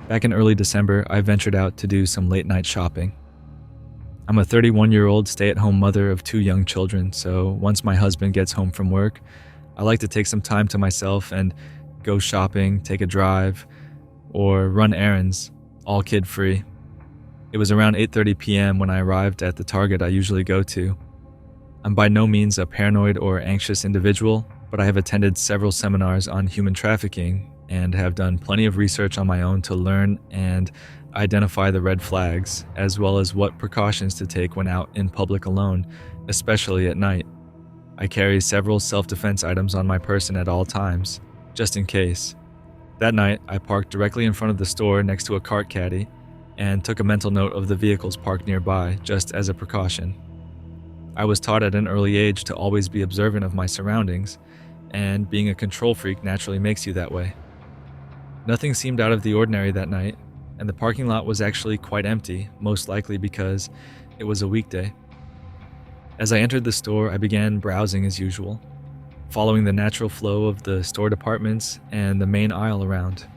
Back in early December, I ventured out to do some late-night shopping. I'm a 31-year-old stay-at-home mother of 2 young children, so once my husband gets home from work, I like to take some time to myself and go shopping, take a drive, or run errands, all kid-free. It was around 8:30 p.m. when I arrived at the Target I usually go to. I'm by no means a paranoid or anxious individual, but I have attended several seminars on human trafficking and have done plenty of research on my own to learn and identify the red flags, as well as what precautions to take when out in public alone, especially at night. I carry several self-defense items on my person at all times, just in case. That night, I parked directly in front of the store next to a cart caddy and took a mental note of the vehicles parked nearby, just as a precaution. I was taught at an early age to always be observant of my surroundings, and being a control freak naturally makes you that way. Nothing seemed out of the ordinary that night, and the parking lot was actually quite empty, most likely because it was a weekday. As I entered the store, I began browsing as usual, following the natural flow of the store departments and the main aisle around.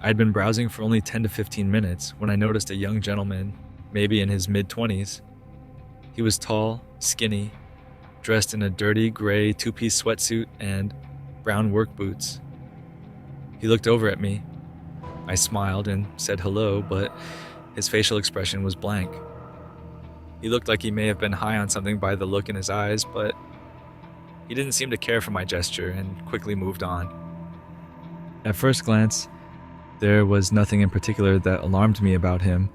I had been browsing for only 10 to 15 minutes when I noticed a young gentleman, maybe in his mid-20s. He was tall, skinny, dressed in a dirty gray 2-piece sweatsuit and brown work boots. He looked over at me. I smiled and said hello, but his facial expression was blank. He looked like he may have been high on something by the look in his eyes, but he didn't seem to care for my gesture and quickly moved on. At first glance, there was nothing in particular that alarmed me about him,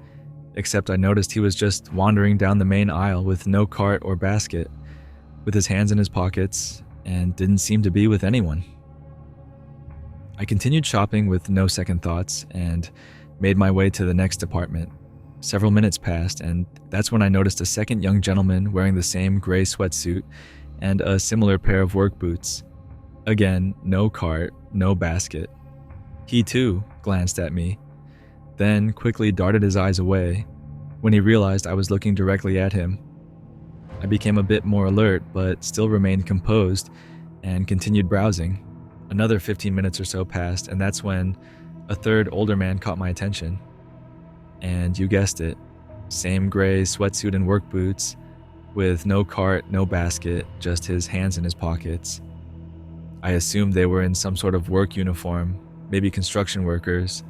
except I noticed he was just wandering down the main aisle with no cart or basket, with his hands in his pockets, and didn't seem to be with anyone. I continued shopping with no second thoughts and made my way to the next department. Several minutes passed, and that's when I noticed a second young gentleman wearing the same gray sweatsuit and a similar pair of work boots. Again, no cart, no basket. He too glanced at me, then quickly darted his eyes away when he realized I was looking directly at him. I became a bit more alert, but still remained composed and continued browsing. Another 15 minutes or so passed, and that's when a third older man caught my attention. And you guessed it, same gray sweatsuit and work boots, with no cart, no basket, just his hands in his pockets. I assumed they were in some sort of work uniform, maybe construction workers,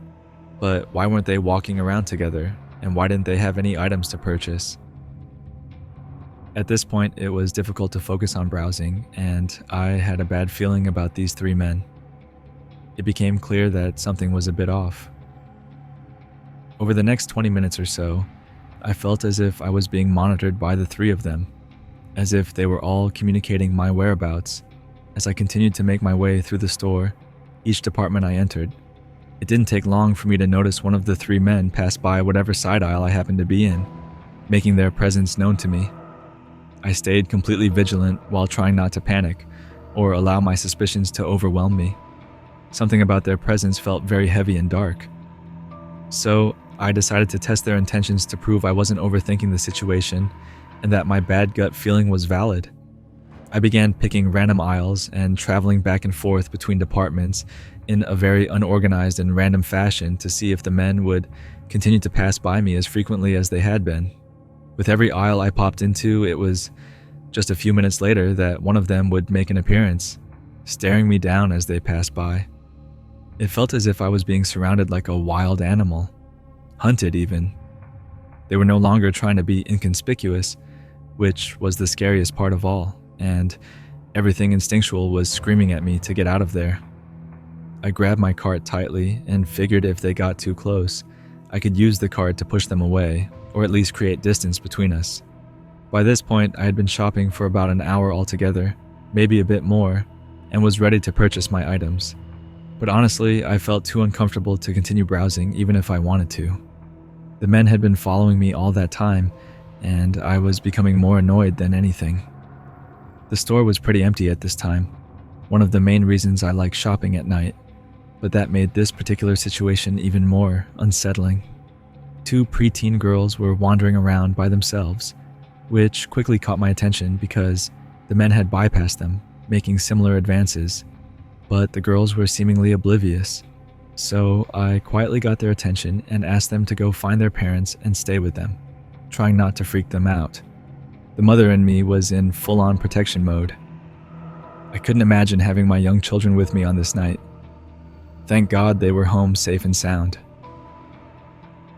but why weren't they walking around together, and why didn't they have any items to purchase? At this point, it was difficult to focus on browsing, and I had a bad feeling about these 3 men. It became clear that something was a bit off. Over the next 20 minutes or so, I felt as if I was being monitored by the 3 of them, as if they were all communicating my whereabouts. As I continued to make my way through the store, each department I entered, it didn't take long for me to notice one of the 3 men pass by whatever side aisle I happened to be in, making their presence known to me. I stayed completely vigilant while trying not to panic or allow my suspicions to overwhelm me. Something about their presence felt very heavy and dark. So I decided to test their intentions to prove I wasn't overthinking the situation and that my bad gut feeling was valid. I began picking random aisles and traveling back and forth between departments in a very unorganized and random fashion to see if the men would continue to pass by me as frequently as they had been. With every aisle I popped into, it was just a few minutes later that one of them would make an appearance, staring me down as they passed by. It felt as if I was being surrounded like a wild animal, hunted even. They were no longer trying to be inconspicuous, which was the scariest part of all, and everything instinctual was screaming at me to get out of there. I grabbed my cart tightly and figured if they got too close, I could use the cart to push them away, or at least create distance between us. By this point, I had been shopping for about an hour altogether, maybe a bit more, and was ready to purchase my items. But honestly, I felt too uncomfortable to continue browsing even if I wanted to. The men had been following me all that time, and I was becoming more annoyed than anything. The store was pretty empty at this time, one of the main reasons I like shopping at night, but that made this particular situation even more unsettling. 2 preteen girls were wandering around by themselves, which quickly caught my attention because the men had bypassed them, making similar advances, but the girls were seemingly oblivious. So I quietly got their attention and asked them to go find their parents and stay with them, trying not to freak them out. The mother in me was in full-on protection mode. I couldn't imagine having my young children with me on this night. Thank God they were home safe and sound.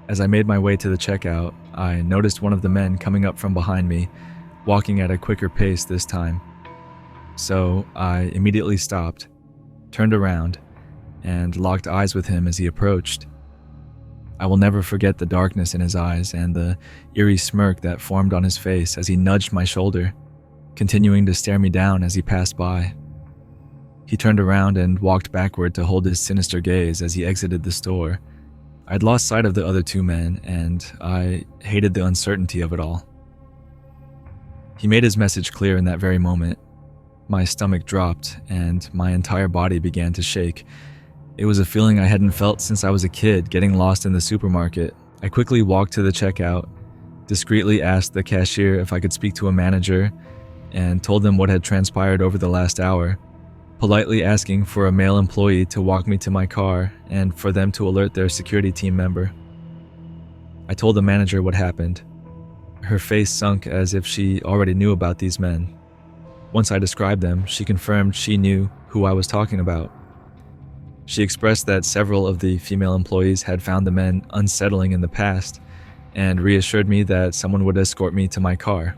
As I made my way to the checkout, I noticed one of the men coming up from behind me, walking at a quicker pace this time. So I immediately stopped, turned around, and locked eyes with him as he approached. I will never forget the darkness in his eyes and the eerie smirk that formed on his face as he nudged my shoulder, continuing to stare me down as he passed by. He turned around and walked backward to hold his sinister gaze as he exited the store. I'd lost sight of the other two men, and I hated the uncertainty of it all. He made his message clear in that very moment. My stomach dropped, and my entire body began to shake. It was a feeling I hadn't felt since I was a kid getting lost in the supermarket. I quickly walked to the checkout, discreetly asked the cashier if I could speak to a manager, and told them what had transpired over the last hour, politely asking for a male employee to walk me to my car and for them to alert their security team member. I told the manager what happened. Her face sunk as if she already knew about these men. Once I described them, she confirmed she knew who I was talking about. She expressed that several of the female employees had found the men unsettling in the past and reassured me that someone would escort me to my car.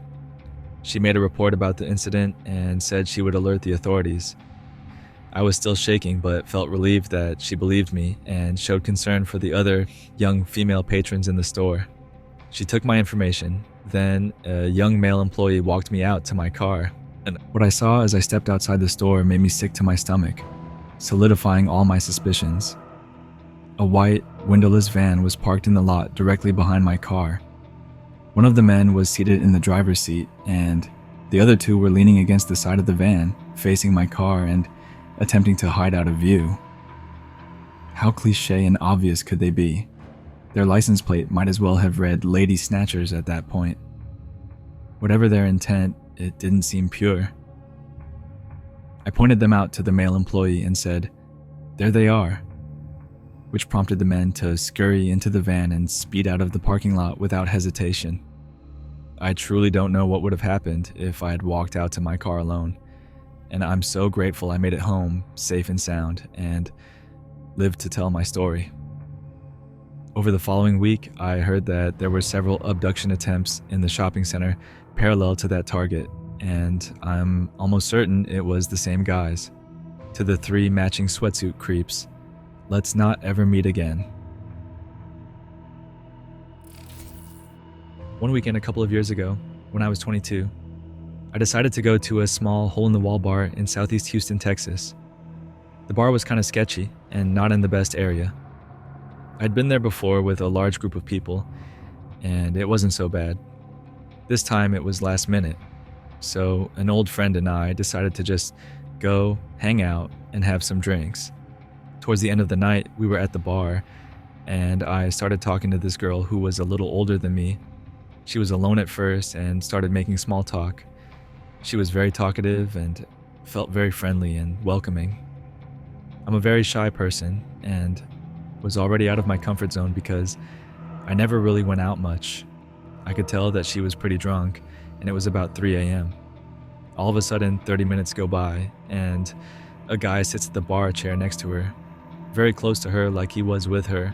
She made a report about the incident and said she would alert the authorities. I was still shaking but felt relieved that she believed me and showed concern for the other young female patrons in the store. She took my information, then a young male employee walked me out to my car. And what I saw as I stepped outside the store made me sick to my stomach, solidifying all my suspicions. A white, windowless van was parked in the lot directly behind my car. One of the men was seated in the driver's seat, and the other two were leaning against the side of the van, facing my car and attempting to hide out of view. How cliché and obvious could they be? Their license plate might as well have read Lady Snatchers at that point. Whatever their intent, it didn't seem pure. I pointed them out to the male employee and said, "There they are," which prompted the men to scurry into the van and speed out of the parking lot without hesitation. I truly don't know what would have happened if I had walked out to my car alone, and I'm so grateful I made it home safe and sound and lived to tell my story. Over the following week, I heard that there were several abduction attempts in the shopping center parallel to that target, and I'm almost certain it was the same guys. To the 3 matching sweatsuit creeps, let's not ever meet again. One weekend a couple of years ago, when I was 22, I decided to go to a small hole-in-the-wall bar in southeast Houston, Texas. The bar was kind of sketchy and not in the best area. I'd been there before with a large group of people, and it wasn't so bad. This time it was last minute, so an old friend and I decided to just go, hang out, and have some drinks. Towards the end of the night, we were at the bar, and I started talking to this girl who was a little older than me. She was alone at first and started making small talk. She was very talkative and felt very friendly and welcoming. I'm a very shy person and was already out of my comfort zone because I never really went out much. I could tell that she was pretty drunk, and it was about 3 a.m. All of a sudden, 30 minutes go by, and a guy sits at the bar chair next to her, very close to her like he was with her,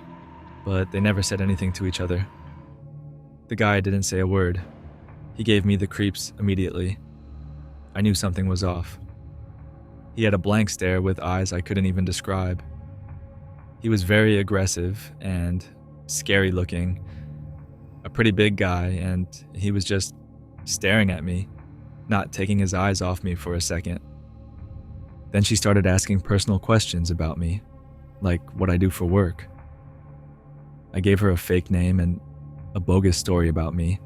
but they never said anything to each other. The guy didn't say a word. He gave me the creeps immediately. I knew something was off. He had a blank stare with eyes I couldn't even describe. He was very aggressive and scary looking, a pretty big guy, and he was just staring at me, not taking his eyes off me for a second. Then she started asking personal questions about me, like what I do for work. I gave her a fake name and a bogus story about me.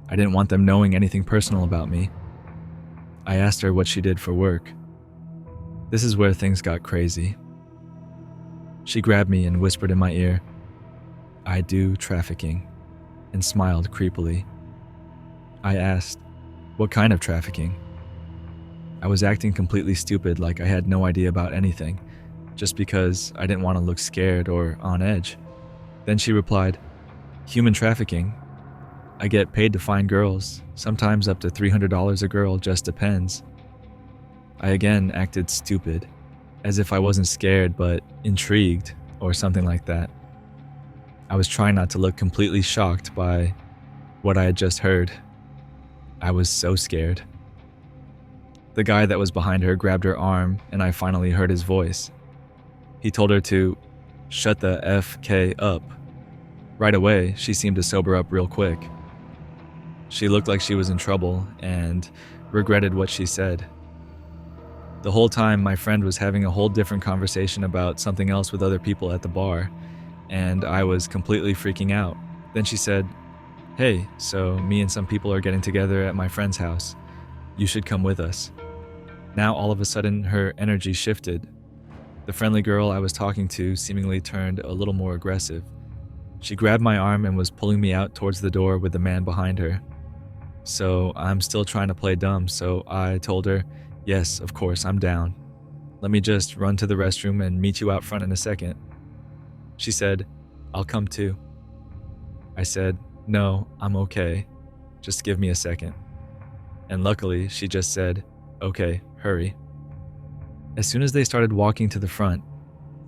I didn't want them knowing anything personal about me. I asked her what she did for work. This is where things got crazy. She grabbed me and whispered in my ear, "I do trafficking," and smiled creepily. I asked, "What kind of trafficking?" I was acting completely stupid, like I had no idea about anything, just because I didn't want to look scared or on edge. Then she replied, "Human trafficking. I get paid to find girls, sometimes up to $300 a girl, just depends." I again acted stupid, as if I wasn't scared but intrigued or something like that. I was trying not to look completely shocked by what I had just heard. I was so scared. The guy that was behind her grabbed her arm, and I finally heard his voice. He told her to shut the FK up. Right away, she seemed to sober up real quick. She looked like she was in trouble and regretted what she said. The whole time, my friend was having a whole different conversation about something else with other people at the bar, and I was completely freaking out. Then she said, "Hey, so me and some people are getting together at my friend's house. You should come with us." Now all of a sudden, her energy shifted. The friendly girl I was talking to seemingly turned a little more aggressive. She grabbed my arm and was pulling me out towards the door with the man behind her. So I'm still trying to play dumb, so I told her, "Yes, of course, I'm down. Let me just run to the restroom and meet you out front in a second." She said, "I'll come too." I said, "No, I'm okay. Just give me a second." And luckily, she just said, "Okay, hurry." As soon as they started walking to the front,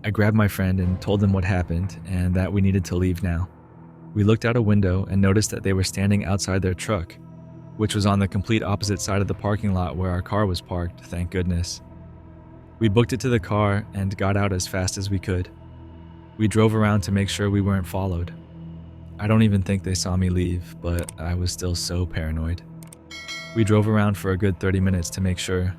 I grabbed my friend and told them what happened and that we needed to leave now. We looked out a window and noticed that they were standing outside their truck, which was on the complete opposite side of the parking lot where our car was parked, thank goodness. We booked it to the car and got out as fast as we could. We drove around to make sure we weren't followed. I don't even think they saw me leave, but I was still so paranoid. We drove around for a good 30 minutes to make sure,